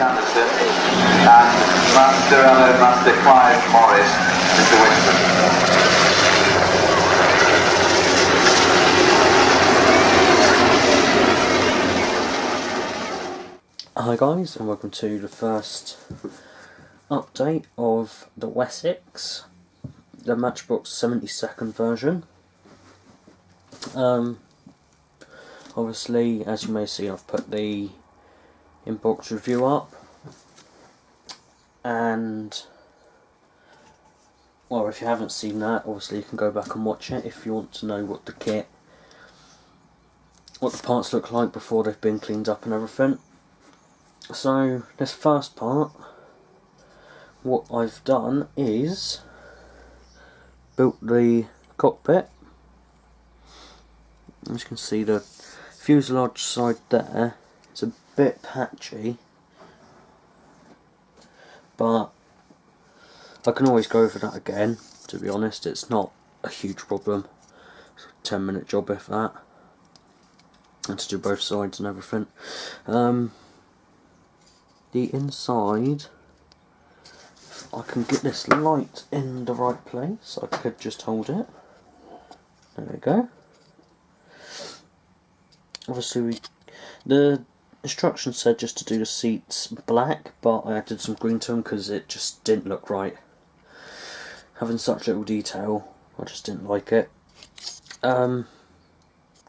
Sanderson, and Master Clive Morris, Mr. Winston. Hi guys, and welcome to the first update of the Wessex, the Matchbox 72nd version. Obviously, as you may see, I've put the inbox review up, and well, if you haven't seen that, obviously you can go back and watch it if you want to know what the parts look like before they've been cleaned up and everything. So this first part, what I've done is built the cockpit. As you can see, the fuselage side there, it's a bit patchy, but I can always go over that again. To be honest, it's not a huge problem. It's a 10-minute job if that, and to do both sides and everything. The inside, if I can get this light in the right place, I could just hold it. There we go. Obviously, the instructions said just to do the seats black, but I added some green to them because it just didn't look right. Having such little detail, I just didn't like it. The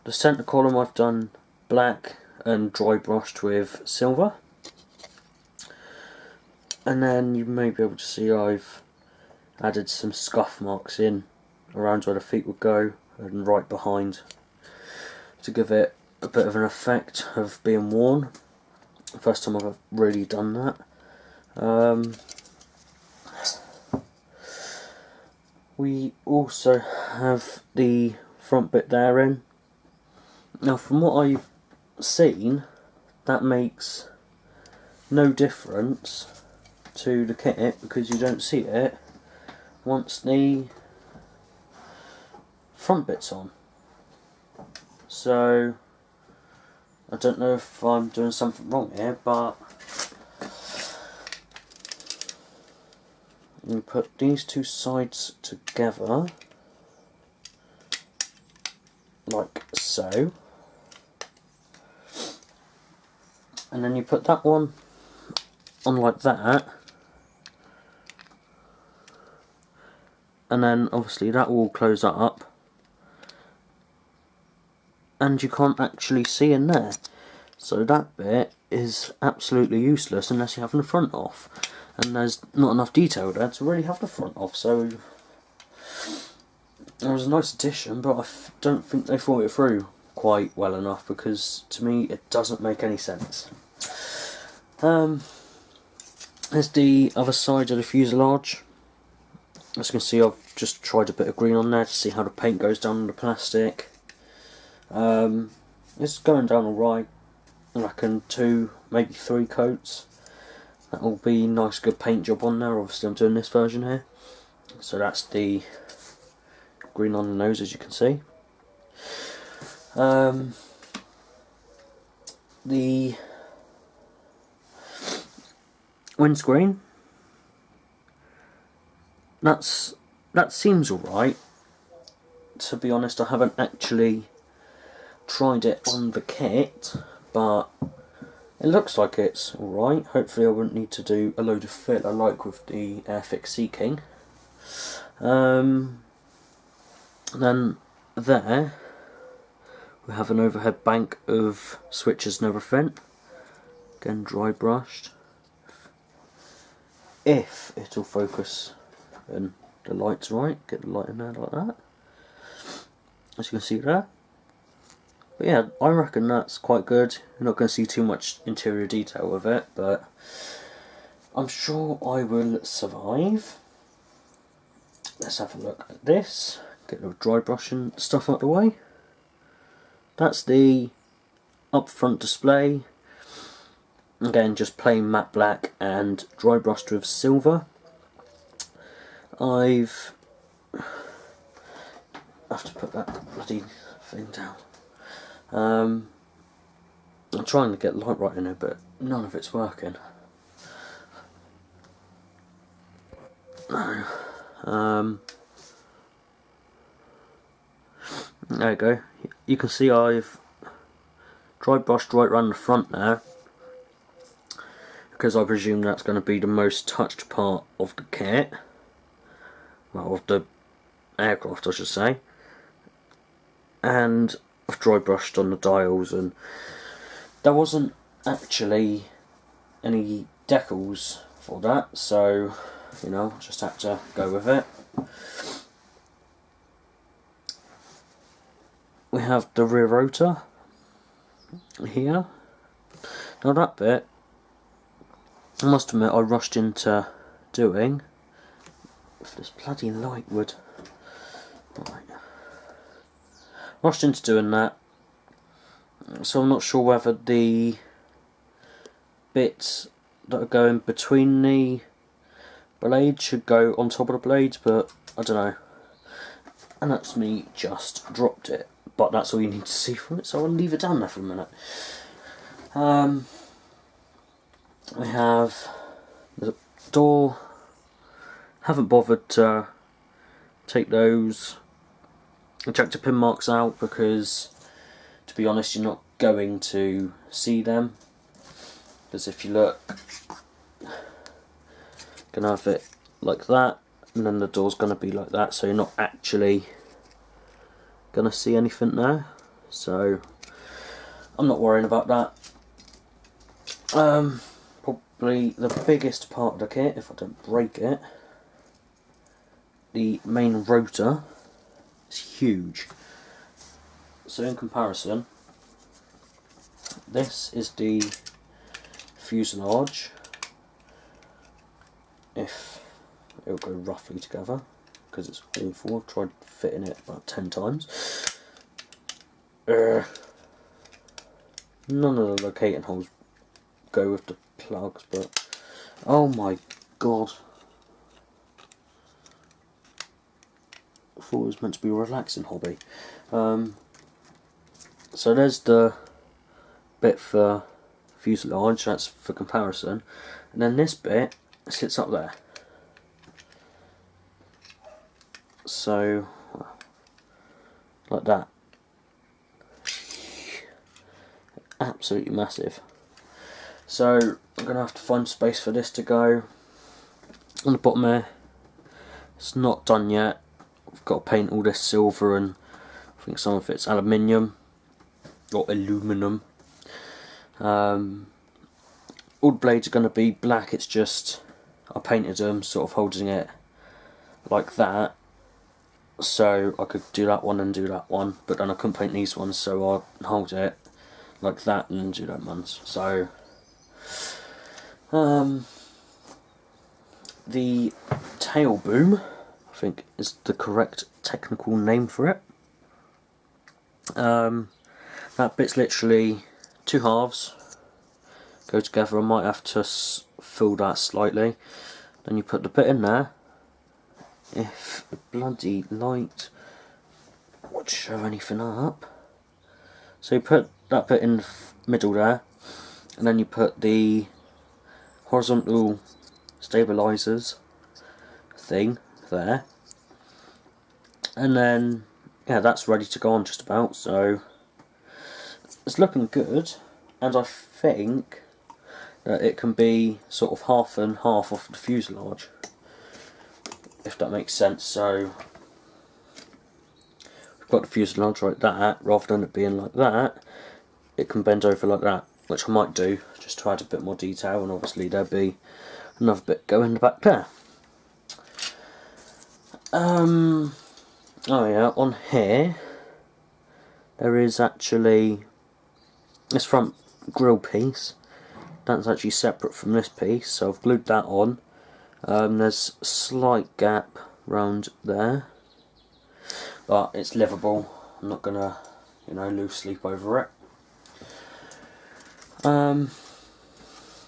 centre column I've done black and dry brushed with silver. And then you may be able to see I've added some scuff marks in around where the feet would go and right behind to give it a bit of an effect of being worn. First time I've really done that. We also have the front bit there in. Now from what I've seen, that makes no difference to the kit because you don't see it once the front bit's on. So I don't know if I'm doing something wrong here, but you put these two sides together like so, and then you put that one on like that, and then obviously that will close that up and you can't actually see in there, so that bit is absolutely useless unless you're having the front off, and there's not enough detail there to really have the front off. So it was a nice addition, but I don't think they thought it through quite well enough, because to me it doesn't make any sense. There's the other side of the fuselage. As you can see, I've just tried a bit of green on there to see how the paint goes down on the plastic. It's going down alright. I reckon 2, maybe 3 coats. That will be a nice good paint job on there. Obviously I'm doing this version here. So that's the green on the nose, as you can see. The windscreen, that seems alright. To be honest, I haven't actually tried it on the kit, but it looks like it's alright. Hopefully I wouldn't need to do a load of filler like with the Airfix Sea King. Then there we have an overhead bank of switches and everything. Again, dry brushed. If it'll focus and the light's right, get the light in there like that, as you can see there. But yeah, I reckon that's quite good. You're not going to see too much interior detail with it, but I'm sure I will survive. Let's have a look at this. Get the dry brush and stuff out the way. That's the up front display. Again, just plain matte black and dry brushed with silver. I have to put that bloody thing down. I'm trying to get light right in it, but none of it's working. No. There you go. You can see I've dry brushed right around the front now, because I presume that's going to be the most touched part of the kit. Well, of the aircraft, I should say. And I've dry brushed on the dials, and there wasn't actually any decals for that, so you know, just had to go with it. We have the rear rotor here. Now that bit, I must admit, I rushed into doing. If this bloody light would. Right. Rushed into doing that, so I'm not sure whether the bits that are going between the blades should go on top of the blades, but I don't know. And that's me just dropped it, but that's all you need to see from it, so I'll leave it down there for a minute. We have the door. Haven't bothered to take those ejector pin marks out because, to be honest, you're not going to see them. Because if you look, gonna have it like that, and then the door's gonna be like that, so you're not actually gonna see anything there. So I'm not worrying about that. Probably the biggest part of the kit, if I don't break it, the main rotor is huge. So in comparison, this is the fuselage, if it'll go roughly together, because it's awful. I've tried fitting it about 10 times. None of the locating holes go with the plugs, but oh my god, I thought it was meant to be a relaxing hobby. So there's the bit for fuselage, that's for comparison, and then this bit sits up there. So like that, absolutely massive. So I'm gonna have to find space for this to go on the bottom there. It's not done yet. I've got to paint all this silver, and I think some of it's aluminium or aluminum. All the blades are going to be black. It's just I painted them sort of holding it like that, so I could do that one and do that one, but then I couldn't paint these ones, so I'll hold it like that and then do that ones. So the tail boom, I think, is the correct technical name for it. That bit's literally two halves go together. I might have to fill that slightly. Then you put the bit in there. If the bloody light would show anything up. So you put that bit in the middle there, and then you put the horizontal stabilizers thing there, and then yeah, that's ready to go on just about. So it's looking good, and I think that it can be sort of half and half off the fuselage, if that makes sense. So we've got the fuselage like that, rather than it being like that, it can bend over like that, which I might do just to add a bit more detail, and obviously there'll be another bit going in the back there. Oh yeah, on here there is actually this front grille piece that's actually separate from this piece, so I've glued that on. There's a slight gap round there, but it's livable. I'm not gonna, you know, lose sleep over it.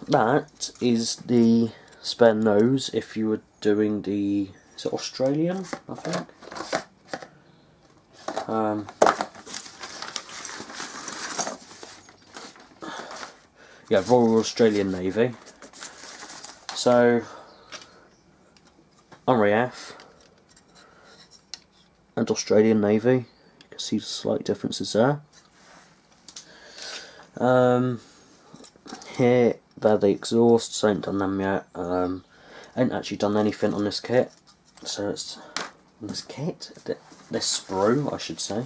That is the spare nose if you were doing the, is it Australian, I think? Yeah, Royal Australian Navy. So RAF and Australian Navy. You can see the slight differences there. Here, they're the exhausts. I ain't done them yet. I ain't actually done anything on this kit. So it's this kit, this sprue, I should say.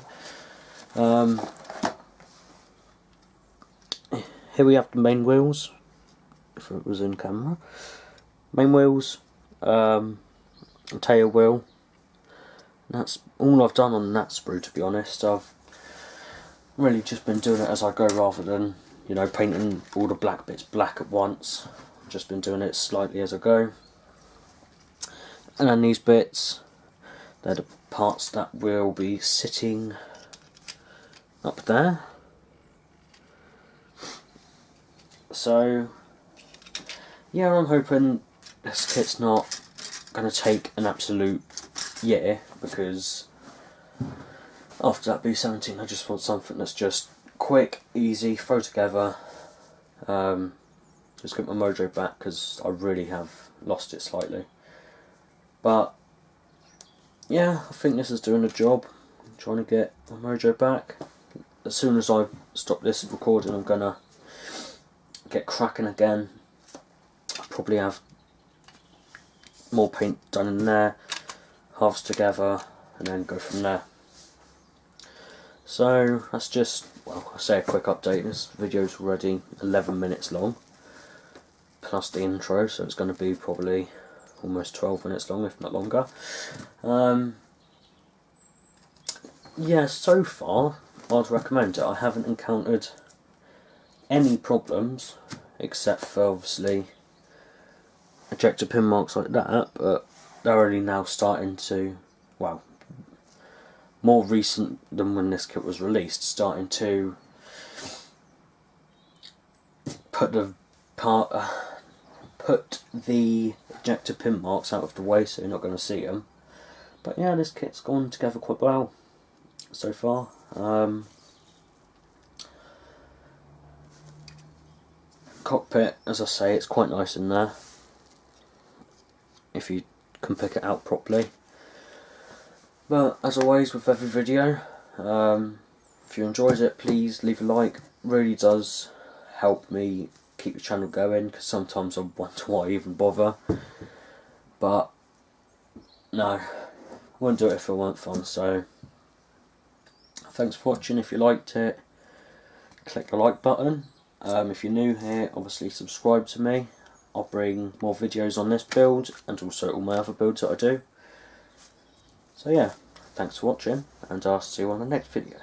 Here we have the main wheels. If it was in camera, main wheels, tail wheel. And that's all I've done on that sprue, to be honest. I've really just been doing it as I go, rather than, you know, painting all the black bits black at once. I've just been doing it slightly as I go. And then these bits, they're the parts that will be sitting up there. So yeah, I'm hoping this kit's not going to take an absolute year, because after that B17 I just want something that's just quick, easy, throw together. Just get my mojo back, because I really have lost it slightly. But yeah, I think this is doing the job. I'm trying to get my mojo back. As soon as I stop this recording, I'm going to get cracking again. I'll probably have more paint done in there, halves together, and then go from there. So that's just, well, I say a quick update. This video's already 11 minutes long, plus the intro, so it's going to be probably almost 12 minutes long, if not longer. Yeah, so far I'd recommend it. I haven't encountered any problems, except for obviously ejector pin marks like that, but they're only now starting to, well, more recent than when this kit was released, starting to put the ejector pin marks out of the way, so you're not going to see them. But yeah, this kit's gone together quite well so far. Cockpit, as I say, it's quite nice in there if you can pick it out properly. But as always with every video, if you enjoyed it, please leave a like. Really does help me keep the channel going, because sometimes I wonder why I even bother. But no, I wouldn't do it if it weren't fun. So thanks for watching. If you liked it, click the like button. If you're new here, obviously subscribe to me. I'll bring more videos on this build, and also all my other builds that I do. So yeah, thanks for watching, and I'll see you on the next video.